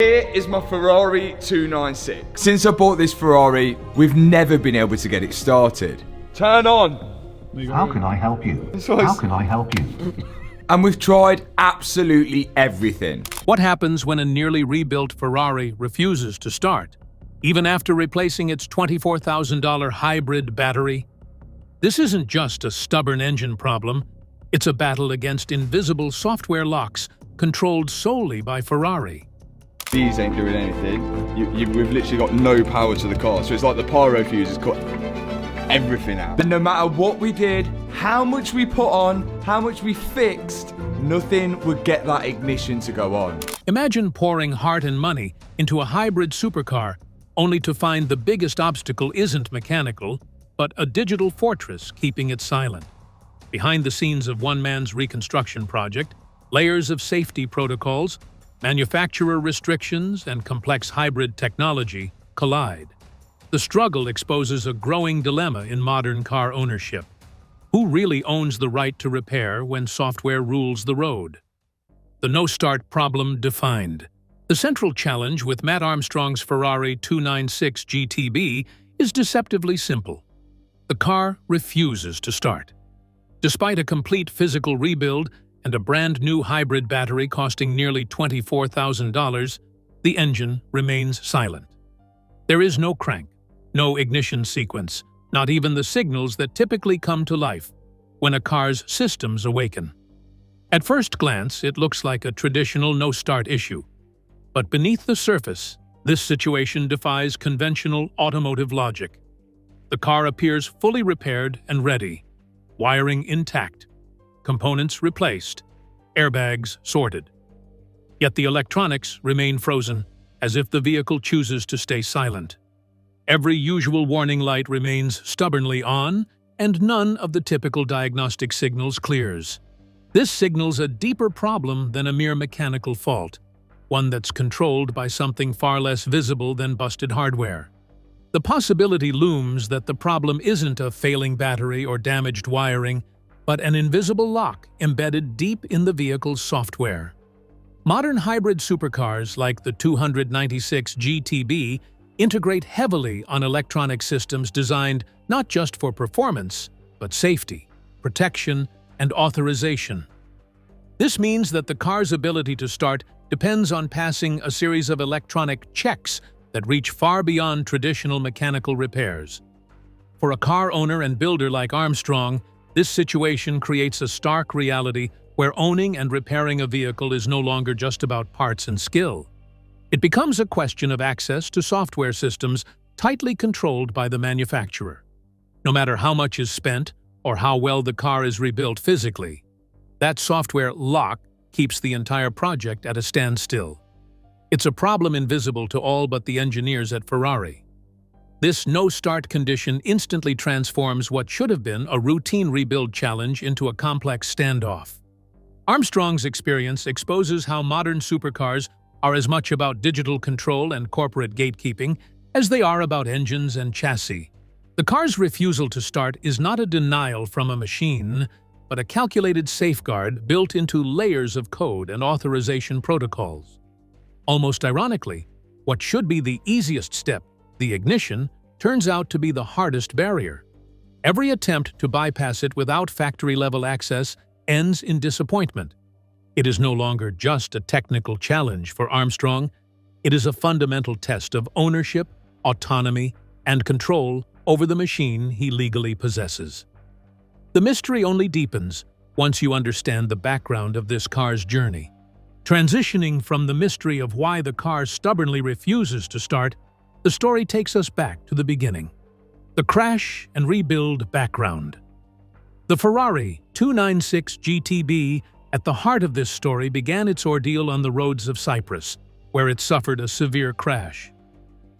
Here is my Ferrari 296. Since I bought this Ferrari, we've never been able to get it started. Turn on. How can I help you? How can I help you? And we've tried absolutely everything. What happens when a nearly rebuilt Ferrari refuses to start, even after replacing its $24,000 hybrid battery? This isn't just a stubborn engine problem, it's a battle against invisible software locks controlled solely by Ferrari. These ain't doing anything. We've literally got no power to the car, so it's like the pyro fuse has got everything out. But no matter what we did, how much we put on, how much we fixed, nothing would get that ignition to go on. Imagine pouring heart and money into a hybrid supercar, only to find the biggest obstacle isn't mechanical, but a digital fortress keeping it silent. Behind the scenes of one man's reconstruction project, layers of safety protocols, manufacturer restrictions, and complex hybrid technology collide. The struggle exposes a growing dilemma in modern car ownership. Who really owns the right to repair when software rules the road? The no-start problem defined. The central challenge with Matt Armstrong's Ferrari 296 GTB is deceptively simple. The car refuses to start. Despite a complete physical rebuild and a brand-new hybrid battery costing nearly $24,000, the engine remains silent. There is no crank, no ignition sequence, not even the signals that typically come to life when a car's systems awaken. At first glance, it looks like a traditional no-start issue. But beneath the surface, this situation defies conventional automotive logic. The car appears fully repaired and ready, wiring intact, components replaced, airbags sorted. Yet the electronics remain frozen, as if the vehicle chooses to stay silent. Every usual warning light remains stubbornly on, and none of the typical diagnostic signals clears. This signals a deeper problem than a mere mechanical fault, one that's controlled by something far less visible than busted hardware. The possibility looms that the problem isn't a failing battery or damaged wiring, but an invisible lock embedded deep in the vehicle's software. Modern hybrid supercars like the 296 GTB integrate heavily on electronic systems designed not just for performance, but safety, protection, and authorization. This means that the car's ability to start depends on passing a series of electronic checks that reach far beyond traditional mechanical repairs. For a car owner and builder like Armstrong, this situation creates a stark reality where owning and repairing a vehicle is no longer just about parts and skill. It becomes a question of access to software systems tightly controlled by the manufacturer. No matter how much is spent or how well the car is rebuilt physically, that software lock keeps the entire project at a standstill. It's a problem invisible to all but the engineers at Ferrari. This no-start condition instantly transforms what should have been a routine rebuild challenge into a complex standoff. Armstrong's experience exposes how modern supercars are as much about digital control and corporate gatekeeping as they are about engines and chassis. The car's refusal to start is not a denial from a machine, but a calculated safeguard built into layers of code and authorization protocols. Almost ironically, what should be the easiest step, the ignition, turns out to be the hardest barrier. Every attempt to bypass it without factory-level access ends in disappointment. It is no longer just a technical challenge for Armstrong, it is a fundamental test of ownership, autonomy, and control over the machine he legally possesses. The mystery only deepens once you understand the background of this car's journey. Transitioning from the mystery of why the car stubbornly refuses to start, the story takes us back to the beginning. The crash and rebuild background. The Ferrari 296 GTB at the heart of this story began its ordeal on the roads of Cyprus, where it suffered a severe crash.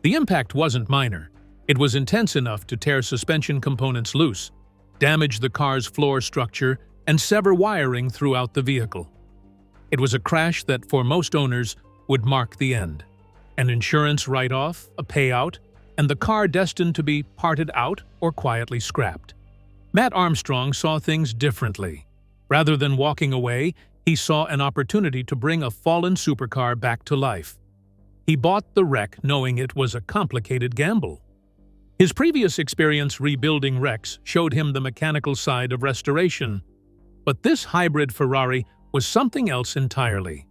The impact wasn't minor. It was intense enough to tear suspension components loose, damage the car's floor structure, and sever wiring throughout the vehicle. It was a crash that, for most owners, would mark the end. An insurance write-off, a payout, and the car destined to be parted out or quietly scrapped. Matt Armstrong saw things differently. Rather than walking away, he saw an opportunity to bring a fallen supercar back to life. he bought the wreck knowing it was a complicated gamble. His previous experience rebuilding wrecks showed him the mechanical side of restoration, but this hybrid Ferrari was something else entirely.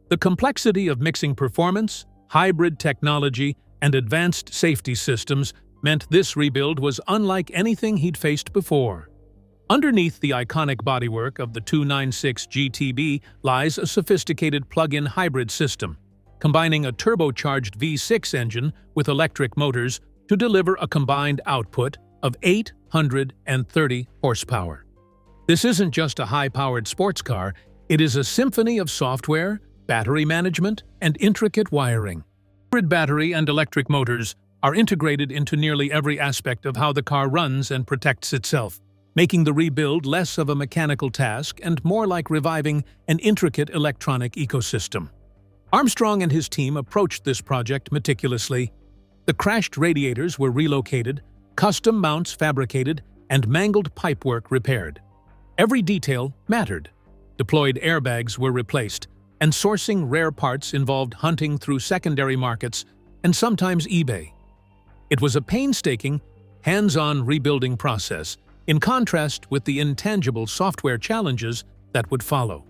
The complexity of mixing performance, hybrid technology, and advanced safety systems meant this rebuild was unlike anything he'd faced before. Underneath the iconic bodywork of the 296 GTB lies a sophisticated plug-in hybrid system, combining a turbocharged V6 engine with electric motors to deliver a combined output of 830 horsepower. This isn't just a high-powered sports car, it is a symphony of software, battery management, and intricate wiring. Hybrid battery and electric motors are integrated into nearly every aspect of how the car runs and protects itself, making the rebuild less of a mechanical task and more like reviving an intricate electronic ecosystem. Armstrong and his team approached this project meticulously. The crashed radiators were relocated, custom mounts fabricated, and mangled pipework repaired. Every detail mattered. Deployed airbags were replaced, and sourcing rare parts involved hunting through secondary markets and sometimes eBay. It was a painstaking, hands-on rebuilding process, in contrast with the intangible software challenges that would follow.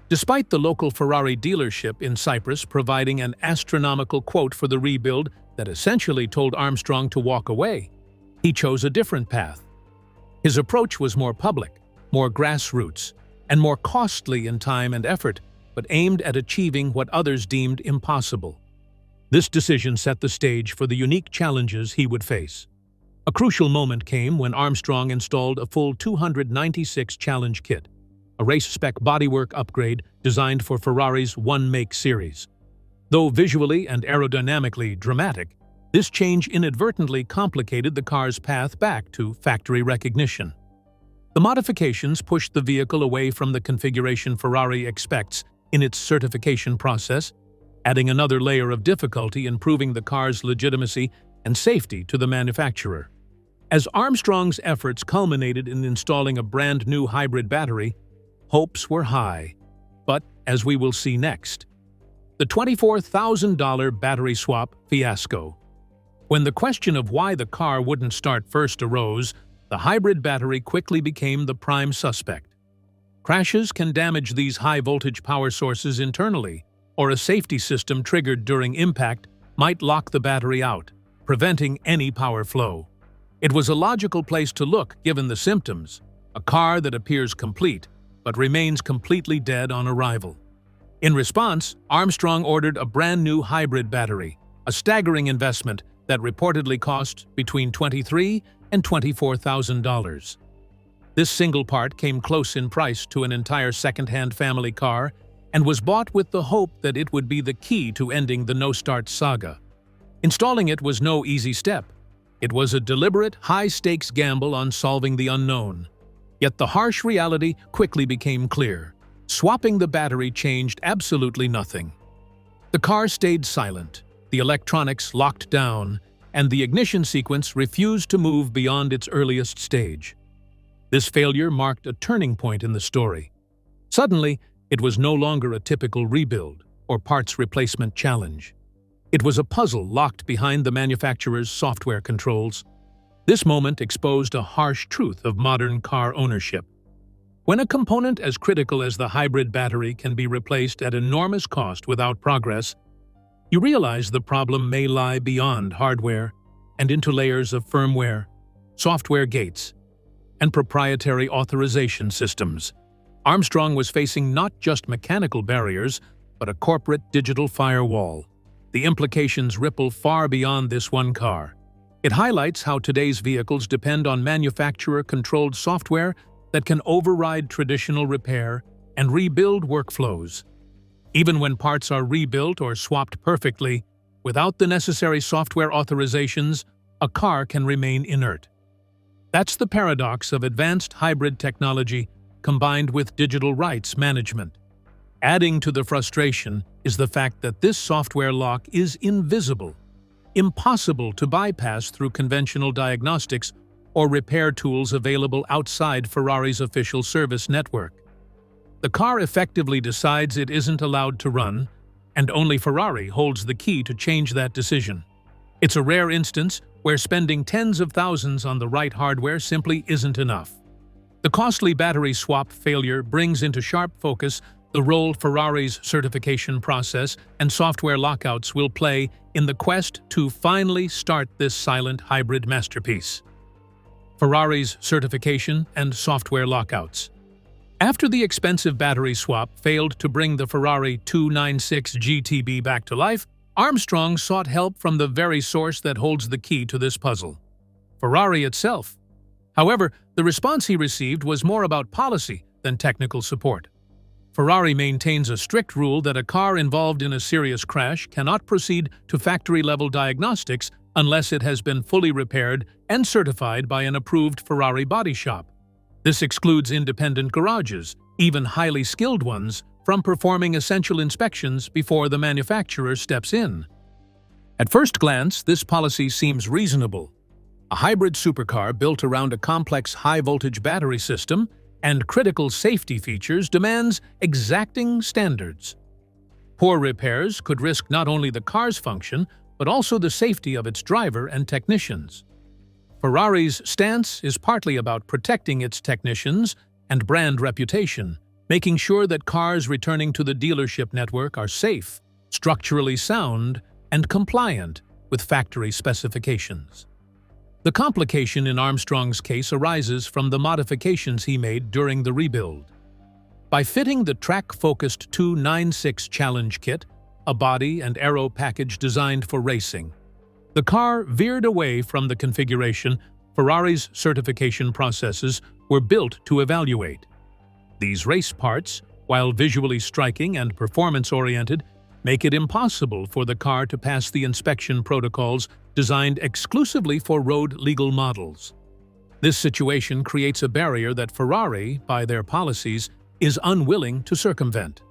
Despite the local Ferrari dealership in Cyprus providing an astronomical quote for the rebuild that essentially told Armstrong to walk away, he chose a different path. His approach was more public, more grassroots, and more costly in time and effort, but aimed at achieving what others deemed impossible. This decision set the stage for the unique challenges he would face. A crucial moment came when Armstrong installed a full 296 challenge kit, a race-spec bodywork upgrade designed for Ferrari's one-make series. Though visually and aerodynamically dramatic, this change inadvertently complicated the car's path back to factory recognition. The modifications pushed the vehicle away from the configuration Ferrari expects in its certification process, adding another layer of difficulty in proving the car's legitimacy and safety to the manufacturer. As Armstrong's efforts culminated in installing a brand-new hybrid battery, hopes were high. But, as we will see next, the $24,000 battery swap fiasco. When the question of why the car wouldn't start first arose, the hybrid battery quickly became the prime suspect. Crashes can damage these high-voltage power sources internally, or a safety system triggered during impact might lock the battery out, preventing any power flow. It was a logical place to look given the symptoms, a car that appears complete, but remains completely dead on arrival. In response, Armstrong ordered a brand-new hybrid battery, a staggering investment that reportedly cost between $23,000 and $24,000. This single part came close in price to an entire second-hand family car and was bought with the hope that it would be the key to ending the no-start saga. Installing it was no easy step. It was a deliberate, high-stakes gamble on solving the unknown. Yet the harsh reality quickly became clear. Swapping the battery changed absolutely nothing. The car stayed silent, the electronics locked down, and the ignition sequence refused to move beyond its earliest stage. This failure marked a turning point in the story. Suddenly, it was no longer a typical rebuild or parts replacement challenge. It was a puzzle locked behind the manufacturer's software controls. This moment exposed a harsh truth of modern car ownership. When a component as critical as the hybrid battery can be replaced at enormous cost without progress, you realize the problem may lie beyond hardware and into layers of firmware, software gates, and proprietary authorization systems. Armstrong was facing not just mechanical barriers, but a corporate digital firewall. The implications ripple far beyond this one car. It highlights how today's vehicles depend on manufacturer-controlled software that can override traditional repair and rebuild workflows. Even when parts are rebuilt or swapped perfectly, without the necessary software authorizations, a car can remain inert. That's the paradox of advanced hybrid technology combined with digital rights management. Adding to the frustration is the fact that this software lock is invisible, impossible to bypass through conventional diagnostics or repair tools available outside Ferrari's official service network. The car effectively decides it isn't allowed to run, and only Ferrari holds the key to change that decision. It's a rare instance where spending tens of thousands on the right hardware simply isn't enough. The costly battery swap failure brings into sharp focus the role Ferrari's certification process and software lockouts will play in the quest to finally start this silent hybrid masterpiece. Ferrari's certification and software lockouts. After the expensive battery swap failed to bring the Ferrari 296 GTB back to life, Armstrong sought help from the very source that holds the key to this puzzle: Ferrari itself. However, the response he received was more about policy than technical support. Ferrari maintains a strict rule that a car involved in a serious crash cannot proceed to factory-level diagnostics unless it has been fully repaired and certified by an approved Ferrari body shop. This excludes independent garages, even highly skilled ones, from performing essential inspections before the manufacturer steps in. At first glance, this policy seems reasonable. A hybrid supercar built around a complex high-voltage battery system and critical safety features demands exacting standards. Poor repairs could risk not only the car's function, but also the safety of its driver and technicians. Ferrari's stance is partly about protecting its technicians and brand reputation, making sure that cars returning to the dealership network are safe, structurally sound, and compliant with factory specifications. The complication in Armstrong's case arises from the modifications he made during the rebuild. By fitting the track-focused 296 Challenge kit, a body and aero package designed for racing, the car veered away from the configuration Ferrari's certification processes were built to evaluate. These race parts, while visually striking and performance-oriented, make it impossible for the car to pass the inspection protocols designed exclusively for road-legal models. This situation creates a barrier that Ferrari, by their policies, is unwilling to circumvent.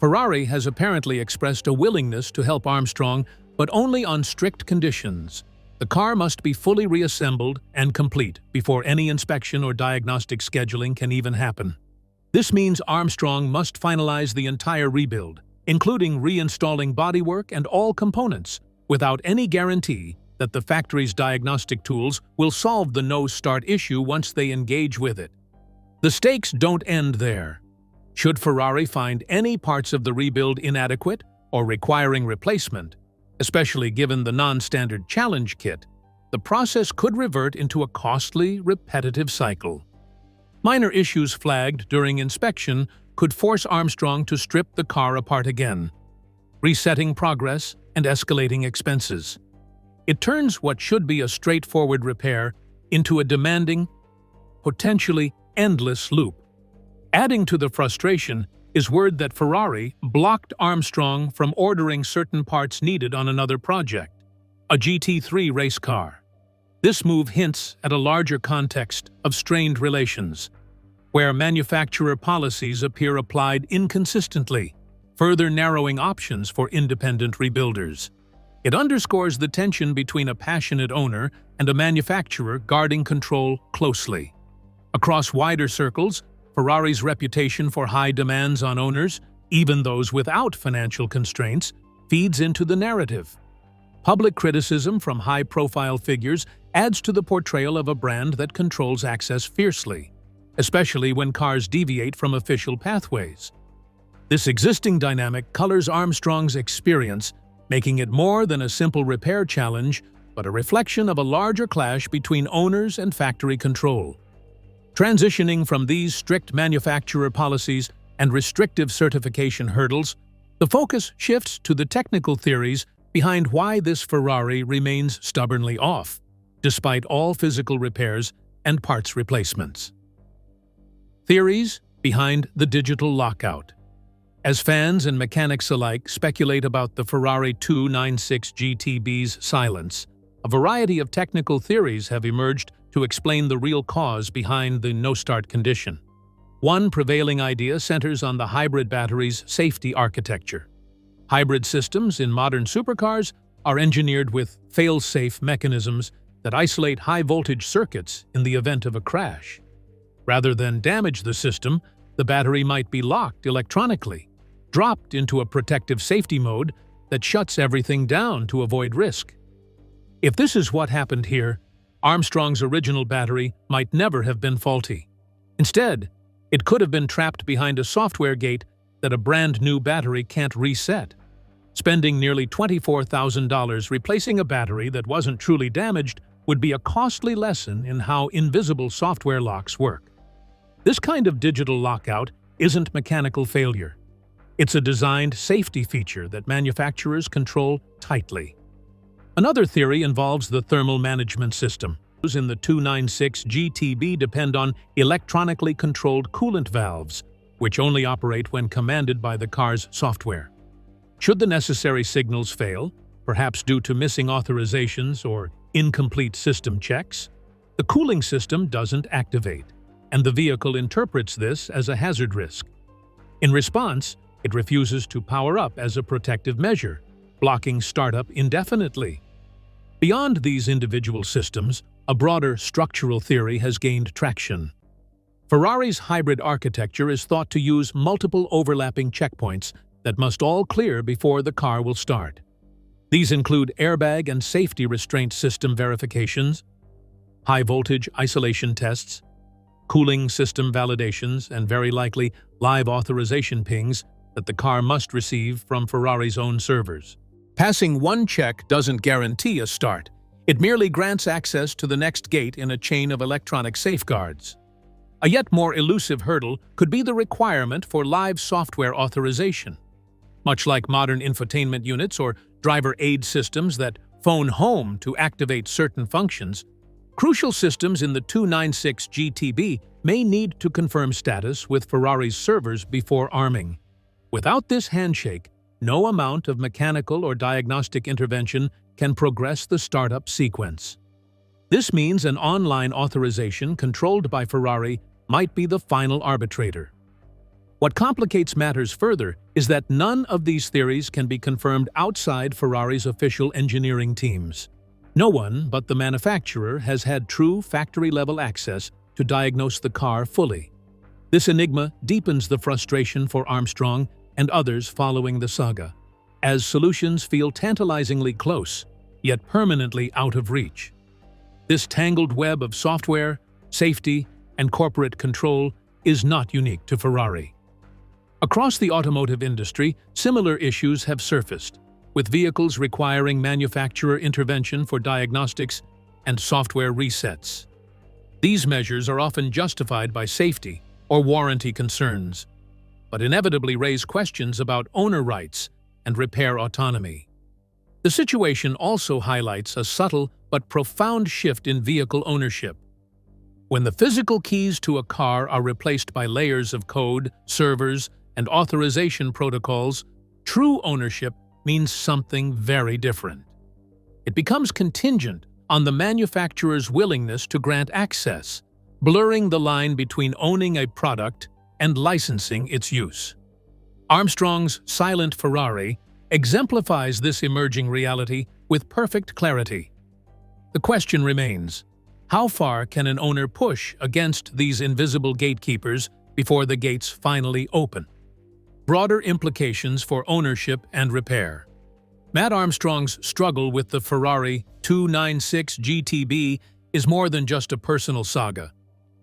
Ferrari has apparently expressed a willingness to help Armstrong, but only on strict conditions. The car must be fully reassembled and complete before any inspection or diagnostic scheduling can even happen. This means Armstrong must finalize the entire rebuild, including reinstalling bodywork and all components, without any guarantee that the factory's diagnostic tools will solve the no-start issue once they engage with it. The stakes don't end there. Should Ferrari find any parts of the rebuild inadequate or requiring replacement, especially given the non-standard Challenge kit, the process could revert into a costly, repetitive cycle. Minor issues flagged during inspection could force Armstrong to strip the car apart again, resetting progress and escalating expenses. It turns what should be a straightforward repair into a demanding, potentially endless loop. Adding to the frustration is word that Ferrari blocked Armstrong from ordering certain parts needed on another project, a GT3 race car. This move hints at a larger context of strained relations, where manufacturer policies appear applied inconsistently, further narrowing options for independent rebuilders. It underscores the tension between a passionate owner and a manufacturer guarding control closely. Across wider circles, Ferrari's reputation for high demands on owners, even those without financial constraints, feeds into the narrative. Public criticism from high-profile figures adds to the portrayal of a brand that controls access fiercely, especially when cars deviate from official pathways. This existing dynamic colors Armstrong's experience, making it more than a simple repair challenge, but a reflection of a larger clash between owners and factory control. Transitioning from these strict manufacturer policies and restrictive certification hurdles, the focus shifts to the technical theories behind why this Ferrari remains stubbornly off, despite all physical repairs and parts replacements. Theories behind the digital lockout. As fans and mechanics alike speculate about the Ferrari 296 GTB's silence, a variety of technical theories have emerged to explain the real cause behind the no-start condition. One prevailing idea centers on the hybrid battery's safety architecture. Hybrid systems in modern supercars are engineered with fail-safe mechanisms that isolate high-voltage circuits in the event of a crash. Rather than damage the system, the battery might be locked electronically, dropped into a protective safety mode that shuts everything down to avoid risk. If this is what happened here, Armstrong's original battery might never have been faulty. Instead, it could have been trapped behind a software gate that a brand new battery can't reset. Spending nearly $24,000 replacing a battery that wasn't truly damaged would be a costly lesson in how invisible software locks work. This kind of digital lockout isn't mechanical failure. It's a designed safety feature that manufacturers control tightly. Another theory involves the thermal management system. In the 296 GTB depend on electronically controlled coolant valves, which only operate when commanded by the car's software. Should the necessary signals fail, perhaps due to missing authorizations or incomplete system checks, the cooling system doesn't activate, and the vehicle interprets this as a hazard risk. In response, it refuses to power up as a protective measure, blocking startup indefinitely. Beyond these individual systems, a broader structural theory has gained traction. Ferrari's hybrid architecture is thought to use multiple overlapping checkpoints that must all clear before the car will start. These include airbag and safety restraint system verifications, high-voltage isolation tests, cooling system validations, and very likely live authorization pings that the car must receive from Ferrari's own servers. Passing one check doesn't guarantee a start. It merely grants access to the next gate in a chain of electronic safeguards. A yet more elusive hurdle could be the requirement for live software authorization. Much like modern infotainment units or driver aid systems that phone home to activate certain functions, crucial systems in the 296 GTB may need to confirm status with Ferrari's servers before arming. Without this handshake, no amount of mechanical or diagnostic intervention can progress the startup sequence. This means an online authorization controlled by Ferrari might be the final arbitrator. What complicates matters further is that none of these theories can be confirmed outside Ferrari's official engineering teams. No one but the manufacturer has had true factory-level access to diagnose the car fully. This enigma deepens the frustration for Armstrong and others following the saga, as solutions feel tantalizingly close, yet permanently out of reach. This tangled web of software, safety, and corporate control is not unique to Ferrari. Across the automotive industry, similar issues have surfaced, with vehicles requiring manufacturer intervention for diagnostics and software resets. These measures are often justified by safety or warranty concerns, but inevitably raise questions about owner rights and repair autonomy. The situation also highlights a subtle but profound shift in vehicle ownership. When the physical keys to a car are replaced by layers of code, servers, and authorization protocols, true ownership means something very different. It becomes contingent on the manufacturer's willingness to grant access, blurring the line between owning a product and licensing its use. Armstrong's silent Ferrari exemplifies this emerging reality with perfect clarity. The question remains, how far can an owner push against these invisible gatekeepers before the gates finally open? Broader implications for ownership and repair. Matt Armstrong's struggle with the Ferrari 296 GTB is more than just a personal saga.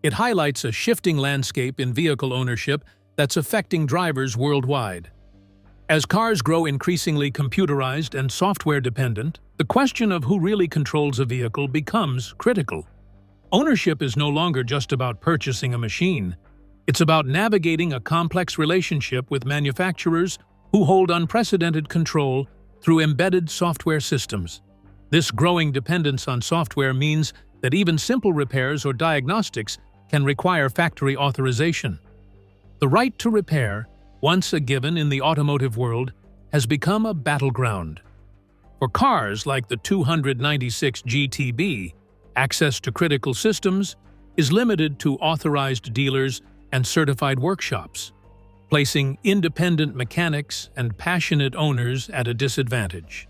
It highlights a shifting landscape in vehicle ownership that's affecting drivers worldwide. As cars grow increasingly computerized and software-dependent, the question of who really controls a vehicle becomes critical. Ownership is no longer just about purchasing a machine. It's about navigating a complex relationship with manufacturers who hold unprecedented control through embedded software systems. This growing dependence on software means that even simple repairs or diagnostics can require factory authorization. The right to repair, once a given in the automotive world, has become a battleground. For cars like the 296 GTB, access to critical systems is limited to authorized dealers and certified workshops, placing independent mechanics and passionate owners at a disadvantage.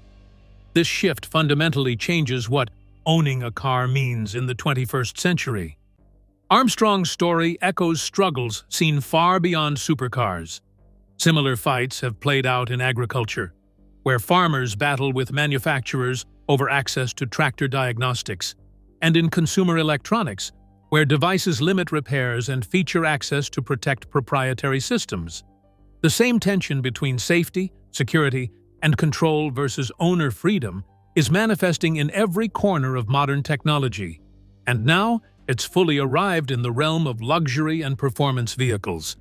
This shift fundamentally changes what owning a car means in the 21st century. Armstrong's story echoes struggles seen far beyond supercars. Similar fights have played out in agriculture, where farmers battle with manufacturers over access to tractor diagnostics, and in consumer electronics, where devices limit repairs and feature access to protect proprietary systems. The same tension between safety, security, and control versus owner freedom is manifesting in every corner of modern technology, and now it's fully arrived in the realm of luxury and performance vehicles.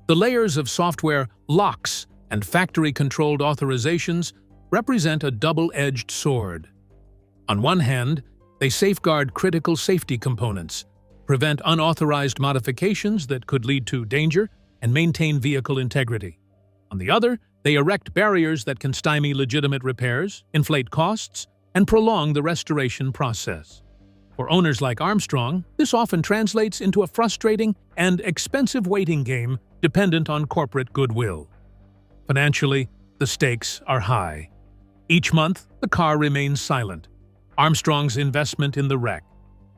The layers of software locks and factory-controlled authorizations represent a double-edged sword. On one hand, they safeguard critical safety components, prevent unauthorized modifications that could lead to danger, and maintain vehicle integrity. On the other, they erect barriers that can stymie legitimate repairs, inflate costs, and prolong the restoration process. For owners like Armstrong, this often translates into a frustrating and expensive waiting game dependent on corporate goodwill. Financially, the stakes are high. Each month, the car remains silent. Armstrong's investment in the wreck,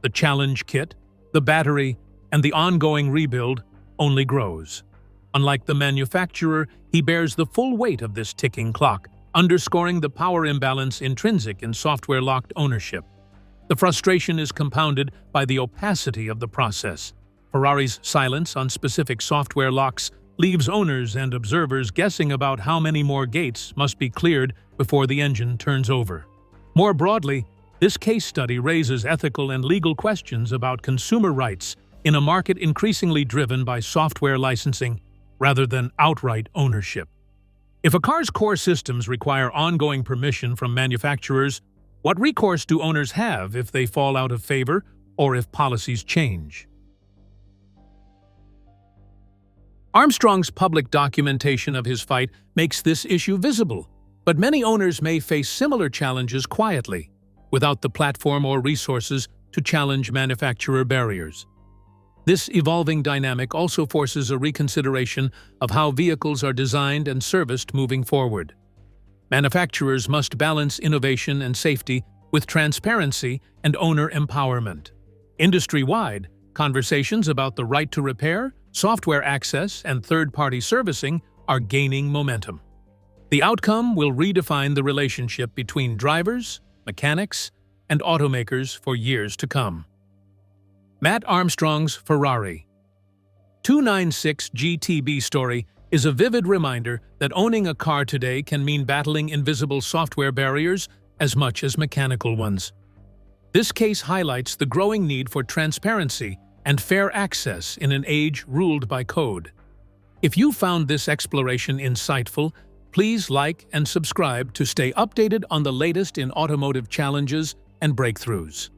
the challenge kit, the battery, and the ongoing rebuild only grows. Unlike the manufacturer, he bears the full weight of this ticking clock, underscoring the power imbalance intrinsic in software-locked ownership. The frustration is compounded by the opacity of the process. Ferrari's silence on specific software locks leaves owners and observers guessing about how many more gates must be cleared before the engine turns over. More broadly, this case study raises ethical and legal questions about consumer rights in a market increasingly driven by software licensing rather than outright ownership. If a car's core systems require ongoing permission from manufacturers, what recourse do owners have if they fall out of favor or if policies change? Armstrong's public documentation of his fight makes this issue visible, but many owners may face similar challenges quietly, without the platform or resources to challenge manufacturer barriers. This evolving dynamic also forces a reconsideration of how vehicles are designed and serviced moving forward. Manufacturers must balance innovation and safety with transparency and owner empowerment. Industry-wide, conversations about the right to repair, software access, and third-party servicing are gaining momentum. The outcome will redefine the relationship between drivers, mechanics, and automakers for years to come. Matt Armstrong's Ferrari 296 GTB story is a vivid reminder that owning a car today can mean battling invisible software barriers as much as mechanical ones. This case highlights the growing need for transparency and fair access in an age ruled by code. If you found this exploration insightful, please like and subscribe to stay updated on the latest in automotive challenges and breakthroughs.